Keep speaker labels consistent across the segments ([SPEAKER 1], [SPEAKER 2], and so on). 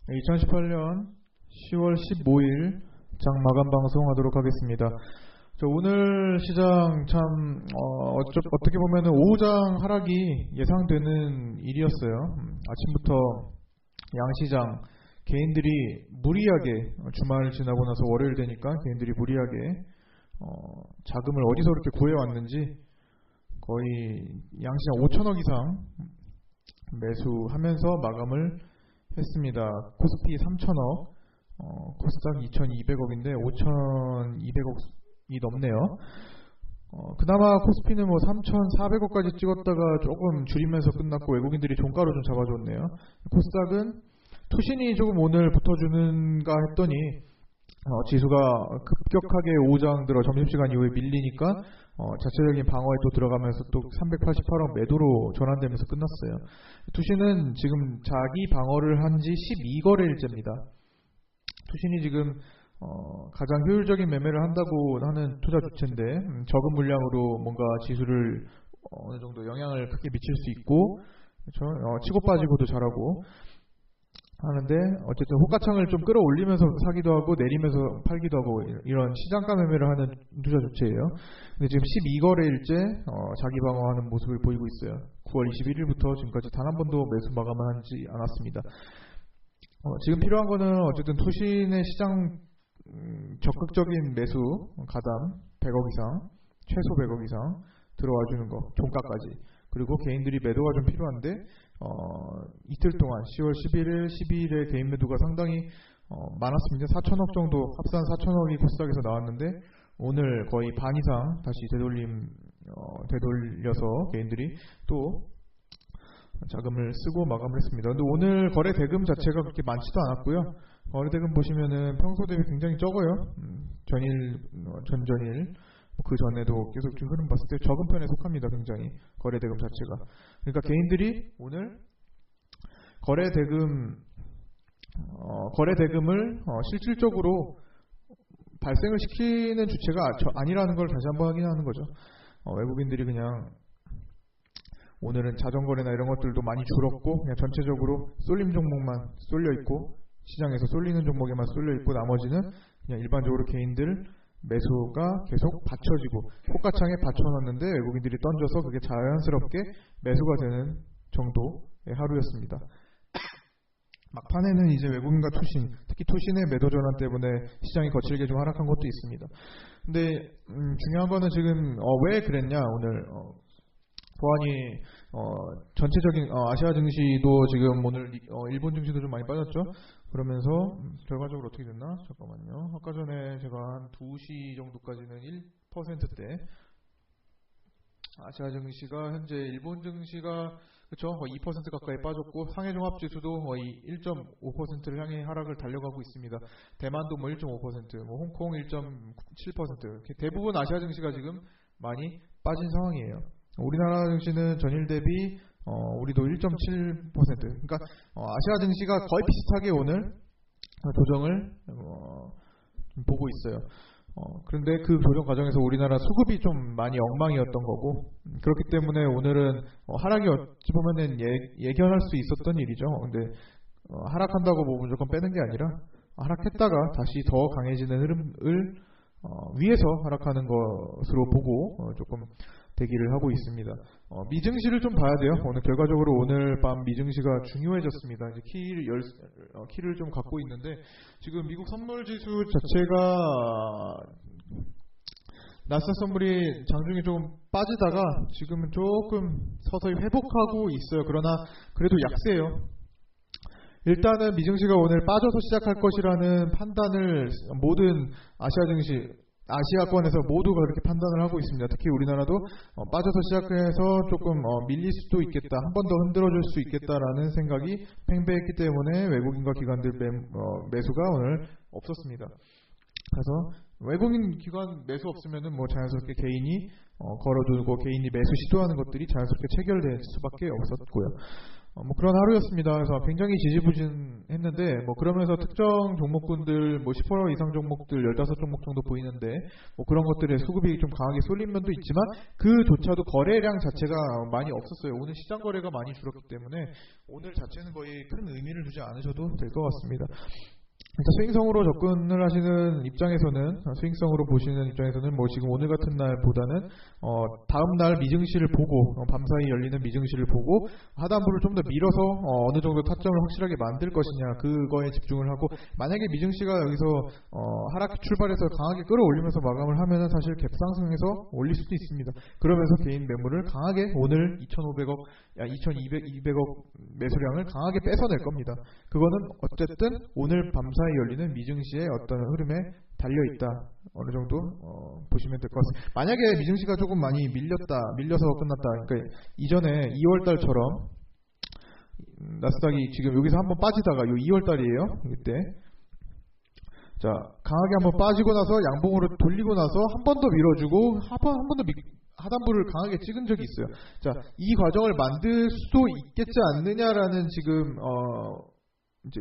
[SPEAKER 1] 2018년 10월 15일 장 마감 방송하도록 하겠습니다. 오늘 시장 참 어떻게 보면은 오후장 하락이 예상되는 일이었어요. 아침부터 양시장 개인들이 무리하게 주말 지나고 나서 월요일 되니까 개인들이 무리하게 자금을 어디서 그렇게 구해왔는지 거의 양시장 5천억 이상 매수하면서 마감을 했습니다. 코스피 3천억, 코스닥 2,200억인데 5,200억이 넘네요. 그나마 코스피는 뭐 3,400억까지 찍었다가 조금 줄이면서 끝났고 외국인들이 종가로 좀 잡아줬네요. 코스닥은 투신이 조금 오늘 붙어주는가 했더니 지수가 급격하게 오후장 들어 점심시간 이후에 밀리니까 자체적인 방어에 또 들어가면서 또 388억 매도로 전환되면서 끝났어요. 투신은 지금 자기 방어를 한 지 12거래일째입니다. 투신이 지금 가장 효율적인 매매를 한다고 하는 투자 주체인데 적은 물량으로 뭔가 지수를 어느 정도 영향을 크게 미칠 수 있고 그렇죠? 치고 빠지고도 잘하고 하는데 어쨌든 호가창을 좀 끌어올리면서 사기도 하고 내리면서 팔기도 하고 이런 시장가 매매를 하는 투자 주체예요. 근데 지금 12거래일째 자기 방어하는 모습을 보이고 있어요. 9월 21일부터 지금까지 단 한 번도 매수 마감을 하지 않았습니다. 지금 필요한 거는 어쨌든 투신의 시장 적극적인 매수 가담 100억 이상 최소 100억 이상 들어와 주는 거 종가까지 그리고 개인들이 매도가 좀 필요한데 이틀 동안 10월 11일, 12일에 개인 매도가 상당히 많았습니다. 4천억 정도 합산 4천억이 코스닥에서 나왔는데 오늘 거의 반 이상 다시 되돌려서 개인들이 또 자금을 쓰고 마감을 했습니다. 근데 오늘 거래 대금 자체가 그렇게 많지도 않았고요. 거래 대금 보시면은 평소 대비 굉장히 적어요. 전일, 전전일 그 전에도 계속 흐름 봤을 때 적은 편에 속합니다. 굉장히 거래 대금 자체가. 그러니까 개인들이 오늘 거래 대금을 실질적으로 발생을 시키는 주체가 아니라는 걸 다시 한번 확인하는 거죠. 외국인들이 그냥 오늘은 자전거래나 이런 것들도 많이 줄었고 그냥 전체적으로 쏠림 종목만 쏠려 있고 시장에서 쏠리는 종목에만 쏠려 있고 나머지는 그냥 일반적으로 개인들 매수가 계속 받쳐지고 호가창에 받쳐놨는데 외국인들이 던져서 그게 자연스럽게 매수가 되는 정도의 하루였습니다. 막판에는 이제 외국인과 투신, 특히 투신의 매도 전환 때문에 시장이 거칠게 좀 하락한 것도 있습니다. 근데 중요한 거는 지금 왜 그랬냐 오늘 보안이 전체적인 아시아 증시도 지금 오늘 일본 증시도 좀 많이 빠졌죠. 그러면서 결과적으로 어떻게 됐나? 잠깐만요. 아까 전에 제가 한 2시 정도까지는 1%대 아시아 증시가 현재 일본 증시가 그렇죠. 거의 2% 가까이 빠졌고 상해 종합 지수도 거의 1.5%를 향해 하락을 달려가고 있습니다. 대만도 뭐 1.5%, 뭐 홍콩 1.7%. 대부분 아시아 증시가 지금 많이 빠진 상황이에요. 우리나라 증시는 전일 대비 우리도 1.7%. 그러니까 아시아 증시가 거의 비슷하게 오늘 조정을 보고 있어요. 그런데 그 조정 과정에서 우리나라 수급이 좀 많이 엉망이었던 거고 그렇기 때문에 오늘은 하락이 어찌 보면은 예견할 수 있었던 일이죠. 근데 하락한다고 뭐 무조건 빼는 게 아니라 하락했다가 다시 더 강해지는 흐름을 위에서 하락하는 것으로 보고 조금 대기를 하고 있습니다. 미증시를 좀 봐야 돼요. 오늘 결과적으로 오늘 밤 미증시가 중요해졌습니다. 이제 키를 좀 갖고 있는데 지금 미국 선물 지수 자체가 나스닥 선물이 장중에 조금 빠지다가 지금은 조금 서서히 회복하고 있어요. 그러나 그래도 약세예요. 일단은 미증시가 오늘 빠져서 시작할 것이라는 판단을 모든 아시아 증시 아시아권에서 모두가 그렇게 판단을 하고 있습니다. 특히 우리나라도 빠져서 시작해서 조금 밀릴 수도 있겠다. 한 번 더 흔들어줄 수 있겠다라는 생각이 팽배했기 때문에 외국인과 기관들 매수가 오늘 없었습니다. 그래서 외국인 기관 매수 없으면은 뭐 자연스럽게 개인이 걸어두고 개인이 매수 시도하는 것들이 자연스럽게 체결될 수밖에 없었고요. 뭐 그런 하루였습니다. 그래서 굉장히 지지부진했는데 뭐 그러면서 특정 종목군들 뭐 10% 이상 종목들 15종목 정도 보이는데 뭐 그런 것들의 수급이 좀 강하게 쏠린 면도 있지만 그조차도 거래량 자체가 많이 없었어요. 오늘 시장 거래가 많이 줄었기 때문에 오늘 자체는 거의 큰 의미를 두지 않으셔도 될 것 같습니다. 스윙성으로 접근을 하시는 입장에서는, 스윙성으로 보시는 입장에서는 뭐 지금 오늘 같은 날보다는 다음 날 미증시를 보고 밤사이 열리는 미증시를 보고 하단부를 좀 더 밀어서 어느 정도 타점을 확실하게 만들 것이냐 그거에 집중을 하고, 만약에 미증시가 여기서 하락 출발해서 강하게 끌어올리면서 마감을 하면은 사실 갭상승해서 올릴 수도 있습니다. 그러면서 개인 매물을 강하게 오늘 2,500억, 2,200억 매수량을 강하게 뺏어낼 겁니다. 그거는 어쨌든 오늘 밤사이 열리는 미증시의 어떤 흐름에 달려있다, 어느 정도 보시면 될 것 같습니다. 만약에 미증시가 조금 많이 밀려서 끝났다, 그러니까 이전에 2월달처럼 나스닥이 지금 여기서 한번 빠지다가 요 2월달이에요. 이때 자 강하게 한번 빠지고 나서 양봉으로 돌리고 나서 한 번 더 밀어주고 한 번 더 하단부를 강하게 찍은 적이 있어요. 자, 이 과정을 만들 수도 있겠지 않느냐라는 지금 이제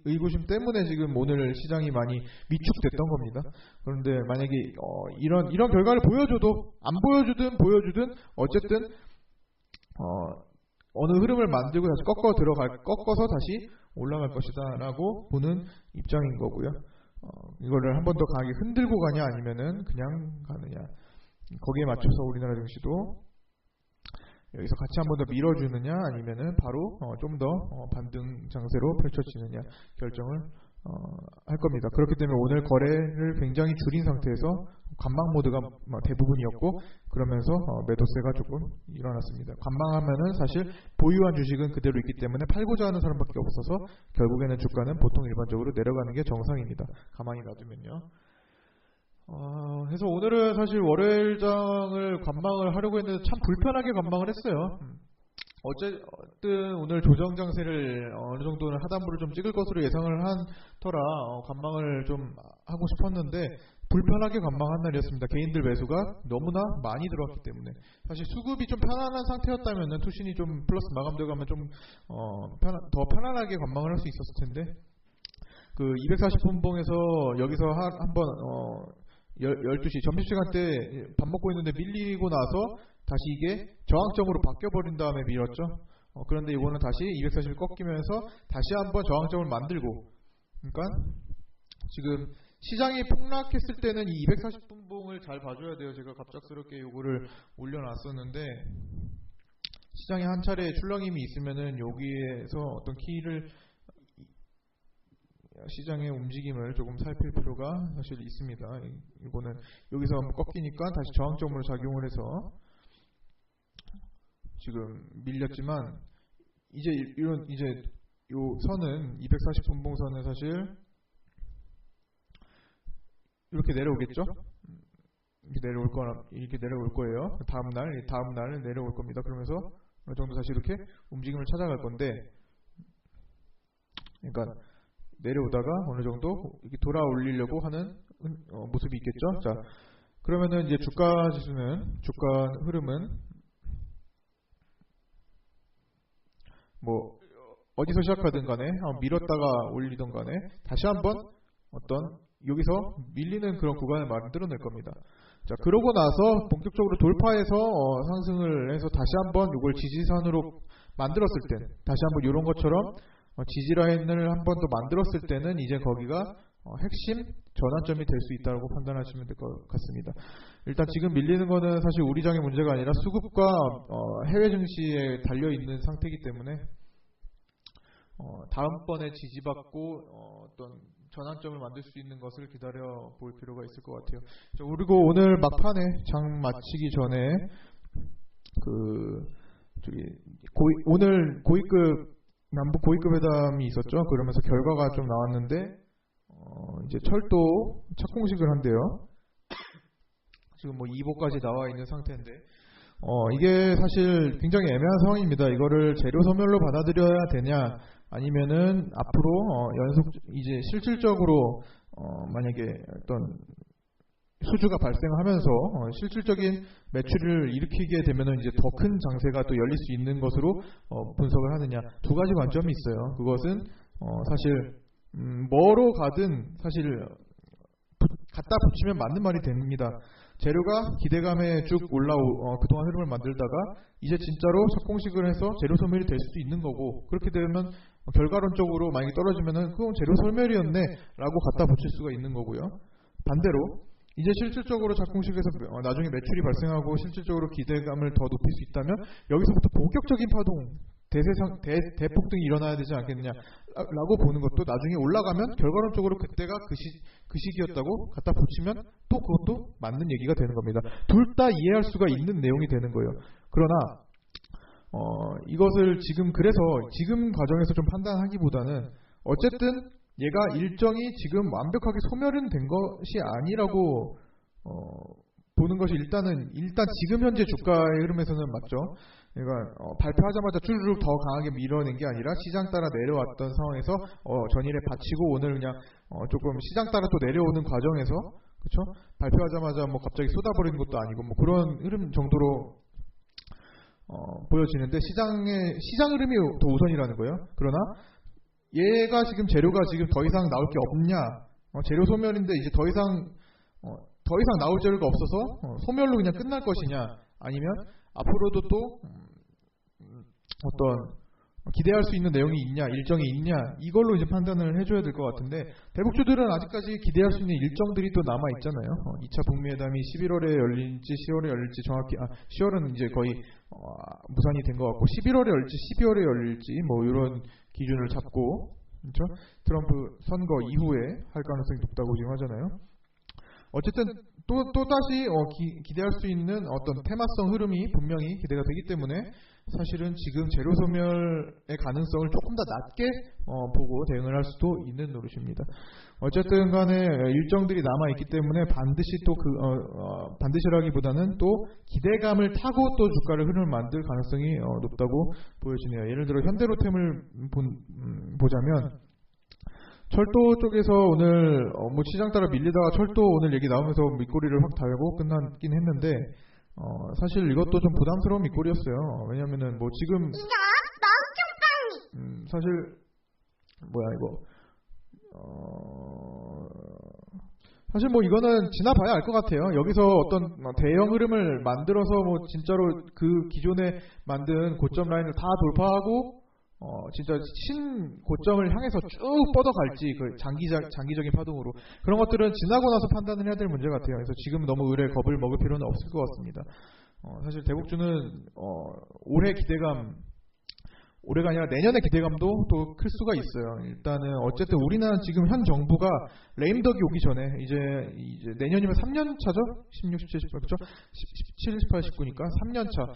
[SPEAKER 1] 의구심 때문에 지금 오늘 시장이 많이 위축됐던 겁니다. 그런데 만약에 이런 결과를 보여줘도 안 보여주든 어쨌든 어느 흐름을 만들고 다시 꺾어서 다시 올라갈 것이다라고 보는 입장인 거고요. 이거를 한 번 더 강하게 흔들고 가냐 아니면은 그냥 가느냐, 거기에 맞춰서 우리나라 증시도 여기서 같이 한 번 더 밀어주느냐 아니면은 바로 좀 더 반등 장세로 펼쳐지느냐 결정을 할 겁니다. 그렇기 때문에 오늘 거래를 굉장히 줄인 상태에서 관망 모드가 대부분이었고, 그러면서 매도세가 조금 일어났습니다. 관망하면은 사실 보유한 주식은 그대로 있기 때문에 팔고자 하는 사람밖에 없어서 결국에는 주가는 보통 일반적으로 내려가는 게 정상입니다. 가만히 놔두면요. 그래서 오늘은 사실 월요일장을 관망을 하려고 했는데 참 불편하게 관망을 했어요. 어쨌든 오늘 조정 장세를 어느 정도는 하단부를 좀 찍을 것으로 예상을 한 터라 관망을 좀 하고 싶었는데 불편하게 관망한 날이었습니다. 개인들 매수가 너무나 많이 들어왔기 때문에 사실 수급이 좀 편안한 상태였다면 투신이 좀 플러스 마감되고 가면 좀 더 편안하게 관망을 할 수 있었을 텐데, 그 240분봉에서 여기서 한번 12시 점심시간 때 밥 먹고 있는데 밀리고 나서 다시 이게 저항점으로 바뀌어버린 다음에 밀었죠. 그런데 이거는 다시 240을 꺾이면서 다시 한번 저항점을 만들고, 그러니까 지금 시장이 폭락했을 때는 이 240분봉을 잘 봐줘야 돼요. 제가 갑작스럽게 요거를 올려놨었는데 시장에 한 차례 출렁임이 있으면은 여기에서 어떤 키를 시장의 움직임을 조금 살필 필요가 사실 있습니다. 이거는 여기서 꺾이니까 다시 저항점으로 작용을 해서 지금 밀렸지만 이제 요 선은 240분봉선은 사실 이렇게 내려오겠죠? 이렇게 내려올 거예요. 다음 날 내려올 겁니다. 그러면서 어느 정도 다시 이렇게 움직임을 찾아갈 건데, 그러니까 내려오다가 어느 정도 이렇게 돌아 올리려고 하는 모습이 있겠죠. 자, 그러면은 이제 주가 흐름은 뭐 어디서 시작하든 간에 밀었다가 올리던 간에 다시 한번 어떤 여기서 밀리는 그런 구간을 만들어낼 겁니다. 자, 그러고 나서 본격적으로 돌파해서 상승을 해서 다시 한번 이걸 지지선으로 만들었을 때, 다시 한번 이런 것처럼 지지라인을 한 번 더 만들었을 때는 이제 거기가 핵심 전환점이 될 수 있다고 판단하시면 될 것 같습니다. 일단 지금 밀리는 거는 사실 우리 장의 문제가 아니라 수급과 해외 증시에 달려 있는 상태이기 때문에 다음번에 지지받고 어떤 전환점을 만들 수 있는 것을 기다려 볼 필요가 있을 것 같아요. 그리고 오늘 막판에 장 마치기 전에 오늘 남북 고위급 회담이 있었죠. 그러면서 결과가 좀 나왔는데 이제 철도 착공식을 한대요. 지금 뭐 2보까지 나와 있는 상태인데 이게 사실 굉장히 애매한 상황입니다. 이거를 재료 소멸로 받아들여야 되냐, 아니면은 앞으로 이제 실질적으로 만약에 어떤 수주가 발생하면서 실질적인 매출을 일으키게 되면은 이제 더 큰 장세가 또 열릴 수 있는 것으로 분석을 하느냐, 두 가지 관점이 있어요. 그것은 사실 뭐로 가든 사실 갖다 붙이면 맞는 말이 됩니다. 재료가 기대감에 쭉 그동안 흐름을 만들다가 이제 진짜로 착공식을 해서 재료 소멸이 될 수도 있는 거고, 그렇게 되면 결과론적으로 만약에 떨어지면은 그건 재료 소멸이었네 라고 갖다 붙일 수가 있는 거고요. 반대로 이제 실질적으로 착공식에서 나중에 매출이 발생하고 실질적으로 기대감을 더 높일 수 있다면 여기서부터 본격적인 파동, 대폭등이 일어나야 되지 않겠느냐라고 보는 것도, 나중에 올라가면 결과론적으로 그때가 그 시기였다고 갖다 붙이면 또 그것도 맞는 얘기가 되는 겁니다. 둘 다 이해할 수가 있는 내용이 되는 거예요. 그러나 이것을 지금 과정에서 좀 판단하기보다는 어쨌든 얘가 일정이 지금 완벽하게 소멸은 된 것이 아니라고 보는 것이 일단 지금 현재 주가의 흐름에서는 맞죠. 그러니까 발표하자마자 쭈르륵 더 강하게 밀어낸 게 아니라 시장 따라 내려왔던 상황에서 전일에 받치고 오늘 그냥 조금 시장 따라 또 내려오는 과정에서, 그렇죠? 발표하자마자 뭐 갑자기 쏟아버리는 것도 아니고 뭐 그런 흐름 정도로 보여지는데, 시장 흐름이 더 우선이라는 거예요. 그러나 얘가 지금 재료가 지금 더 이상 나올 게 없냐, 재료 소멸인데 이제 더 이상 나올 재료가 없어서 소멸로 그냥 끝날 것이냐, 아니면 앞으로도 또 어떤 기대할 수 있는 내용이 있냐, 일정이 있냐, 이걸로 이제 판단을 해줘야 될 것 같은데, 대북주들은 아직까지 기대할 수 있는 일정들이 또 남아 있잖아요. 2차 북미 회담이 11월에 열릴지 10월에 열릴지 정확히 10월은 이제 거의 무산이 된 것 같고 11월에 열릴지 12월에 열릴지 뭐 이런 기준을 잡고, 그렇죠? 트럼프 선거 이후에 할 가능성이 높다고 지금 하잖아요. 어쨌든 또 다시 기대할 수 있는 어떤 테마성 흐름이 분명히 기대가 되기 때문에 사실은 지금 재료 소멸의 가능성을 조금 더 낮게 보고 대응을 할 수도 있는 노릇입니다. 어쨌든 간에 일정들이 남아 있기 때문에 반드시 또 반드시라기보다는 또 기대감을 타고 또 주가를 흐름을 만들 가능성이 높다고 보여지네요. 예를 들어 현대로템을 보자면, 철도 쪽에서 오늘 뭐 시장 따라 밀리다가 철도 오늘 얘기 나오면서 밑꼬리를 확 달고 끝났긴 했는데, 사실 이것도 좀 부담스러운 밑꼬리였어요. 왜냐면은 뭐 지금 사실 사실 뭐 이거는 지나봐야 알 것 같아요. 여기서 어떤 대형 흐름을 만들어서 뭐 진짜로 그 기존에 만든 고점 라인을 다 돌파하고 진짜 신고점을 향해서 쭉 뻗어갈지, 그 장기적인 파동으로, 그런 것들은 지나고 나서 판단을 해야 될 문제 같아요. 그래서 지금 너무 의뢰 겁을 먹을 필요는 없을 것 같습니다. 사실 대북주는 올해가 아니라 내년의 기대감도 또 클 수가 있어요. 일단은 어쨌든 우리나라는 지금 현 정부가 레임덕이 오기 전에 이제 내년이면 3년 차죠? 16, 17, 18, 그렇죠? 17, 18, 19니까 3년 차.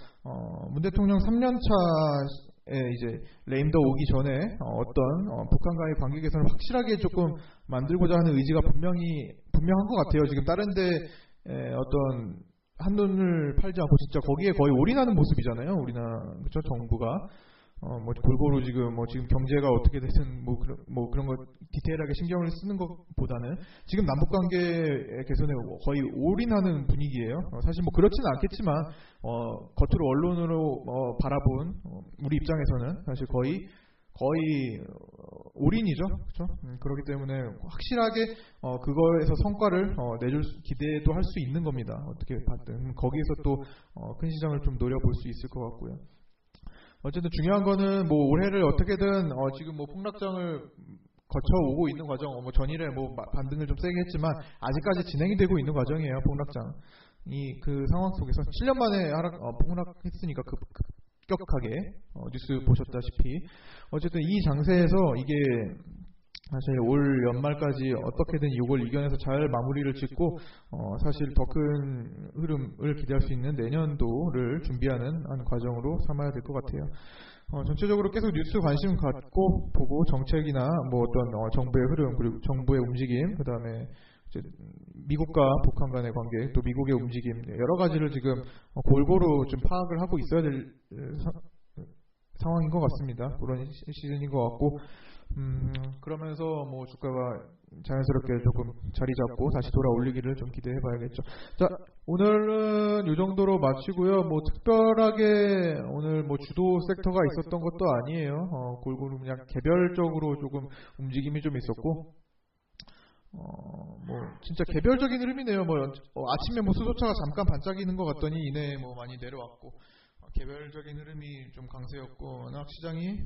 [SPEAKER 1] 문 대통령 3년 차에 이제 레임덕 오기 전에 어떤 북한과의 관계 개선을 확실하게 조금 만들고자 하는 의지가 분명한 것 같아요. 지금 다른데 어떤 한눈을 팔지 않고 진짜 거기에 거의 올인하는 모습이잖아요. 우리나라, 그렇죠? 정부가. 뭐 골고루 지금 경제가 어떻게 되든 그런 거 디테일하게 신경을 쓰는 것보다는 지금 남북 관계 개선에 거의 올인하는 분위기예요. 사실 뭐 그렇지는 않겠지만 겉으로 언론으로 바라본 우리 입장에서는 사실 거의 올인이죠, 그렇죠? 그렇기 때문에 확실하게 그거에서 성과를 기대도 할 수 있는 겁니다. 어떻게 봤든 거기에서 또 큰 시장을 좀 노려볼 수 있을 것 같고요. 어쨌든 중요한 거는 뭐 올해를 어떻게든 지금 뭐 폭락장을 거쳐오고 있는 과정, 전일에 뭐 반등을 좀 세게 했지만 아직까지 진행이 되고 있는 과정이에요. 폭락장이 그 상황 속에서 7년 만에 폭락했으니까 급격하게 뉴스 보셨다시피 어쨌든 이 장세에서 이게 사실 올 연말까지 어떻게든 이걸 이겨내서 잘 마무리를 짓고 사실 더 큰 흐름을 기대할 수 있는 내년도를 준비하는 과정으로 삼아야 될 것 같아요. 전체적으로 계속 뉴스 관심 갖고 보고 정책이나 뭐 어떤 정부의 흐름, 그리고 정부의 움직임, 그 다음에 미국과 북한 간의 관계, 또 미국의 움직임, 여러 가지를 지금 골고루 좀 파악을 하고 있어야 될 상황인 것 같습니다. 그런 시즌인 것 같고, 그러면서 뭐 주가가 자연스럽게 조금 자리 잡고 다시 돌아올리기를 좀 기대해 봐야겠죠. 자, 오늘은 이 정도로 마치고요. 뭐 특별하게 오늘 뭐 주도 섹터가 있었던 것도 아니에요. 골고루 그냥 개별적으로 조금 움직임이 좀 있었고, 뭐 진짜 개별적인 흐름이네요. 뭐 아침에 뭐 수소차가 잠깐 반짝이는 것 같더니 이내 뭐 많이 내려왔고, 개별적인 흐름이 좀 강세였고, 워낙 시장이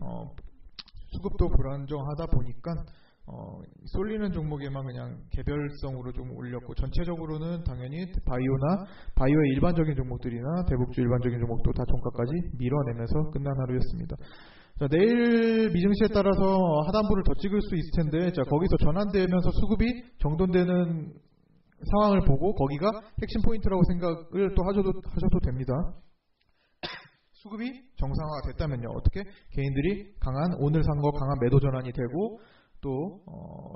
[SPEAKER 1] 수급도 불안정하다 보니까 쏠리는 종목에만 그냥 개별성으로 좀 올렸고, 전체적으로는 당연히 바이오의 일반적인 종목들이나 대북주 일반적인 종목도 다 종가까지 밀어내면서 끝난 하루였습니다. 자, 내일 미증시에 따라서 하단부를 더 찍을 수 있을 텐데, 자, 거기서 전환되면서 수급이 정돈되는 상황을 보고 거기가 핵심 포인트라고 생각을 또 하셔도 됩니다. 수급이 정상화가 됐다면요, 어떻게 개인들이 오늘 산 거 강한 매도 전환이 되고, 또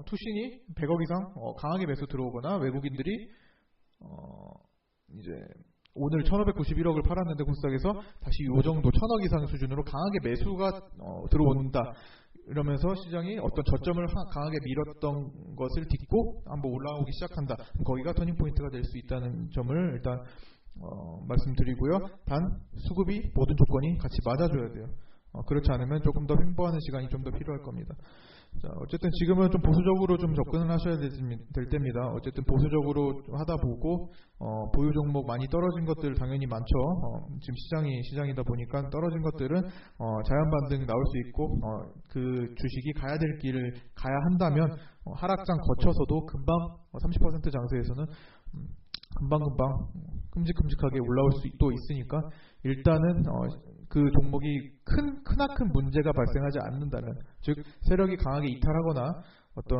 [SPEAKER 1] 투신이 100억 이상 강하게 매수 들어오거나, 외국인들이 이제 오늘 1591억을 팔았는데 코스닥에서 다시 요 정도 1000억 이상 수준으로 강하게 매수가 들어온다. 이러면서 시장이 어떤 저점을 강하게 밀었던 것을 딛고 한번 올라오기 시작한다. 거기가 터닝 포인트가 될 수 있다는 점을 일단 말씀드리고요. 단 수급이 모든 조건이 같이 맞아줘야 돼요. 그렇지 않으면 조금 더 횡보하는 시간이 좀 더 필요할 겁니다. 자, 어쨌든 지금은 좀 보수적으로 좀 접근을 하셔야 될 때입니다. 어쨌든 보수적으로 하다 보고, 보유 종목 많이 떨어진 것들 당연히 많죠. 지금 시장이다 보니까 떨어진 것들은 자연 반등 나올 수 있고, 그 주식이 가야 될 길을 가야 한다면 하락장 거쳐서도 금방 30% 장세에서는 금방금방 끔찍끔찍하게 올라올 수도 있으니까, 일단은 그 종목이 크나큰 문제가 발생하지 않는다면, 즉 세력이 강하게 이탈하거나 어떤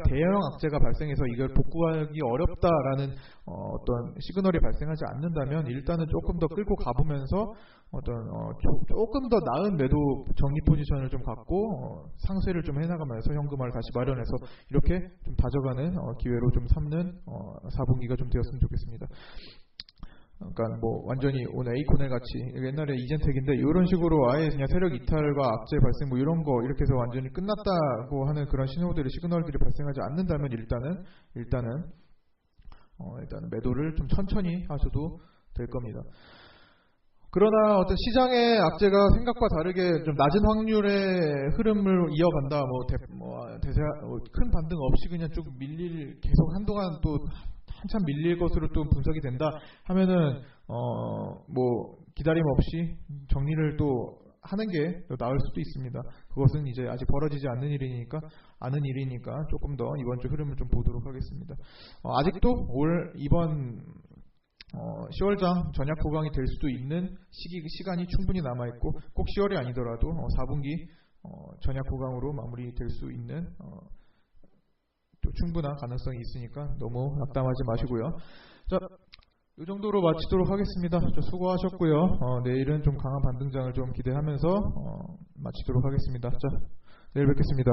[SPEAKER 1] 대형 악재가 발생해서 이걸 복구하기 어렵다라는 어떤 시그널이 발생하지 않는다면, 일단은 조금 더 끌고 가보면서 조금 더 나은 매도 정리 포지션을 좀 갖고 상쇄를 좀 해나가면서 현금화를 다시 마련해서 이렇게 좀 다져가는 기회로 좀 삼는 4분기가 좀 되었으면 좋겠습니다. 그러니까 뭐 완전히 오늘 에이코넬 같이, 옛날에 이젠텍인데 이런 식으로 아예 그냥 세력 이탈과 악재 발생 뭐 이런 거 이렇게 해서 완전히 끝났다고 하는 그런 시그널들이 발생하지 않는다면, 일단은 매도를 좀 천천히 하셔도 될 겁니다. 그러나 어떤 시장의 악재가 생각과 다르게 좀 낮은 확률의 흐름을 이어간다, 큰 반등 없이 그냥 쭉 계속 한동안 또 한참 밀릴 것으로 또 분석이 된다 하면은 뭐 기다림 없이 정리를 또 하는 게 더 나을 수도 있습니다. 그것은 이제 아직 벌어지지 않는 일이니까 조금 더 이번 주 흐름을 좀 보도록 하겠습니다. 아직도 이번 10월장 전약 보강이 될 수도 있는 시간이 충분히 남아있고, 꼭 10월이 아니더라도 4분기 전약 보강으로 마무리될 수 있는 또 충분한 가능성이 있으니까 너무 낙담하지 마시고요. 자, 이 정도로 마치도록 하겠습니다. 수고하셨고요. 내일은 좀 강한 반등장을 좀 기대하면서 마치도록 하겠습니다. 자, 내일 뵙겠습니다.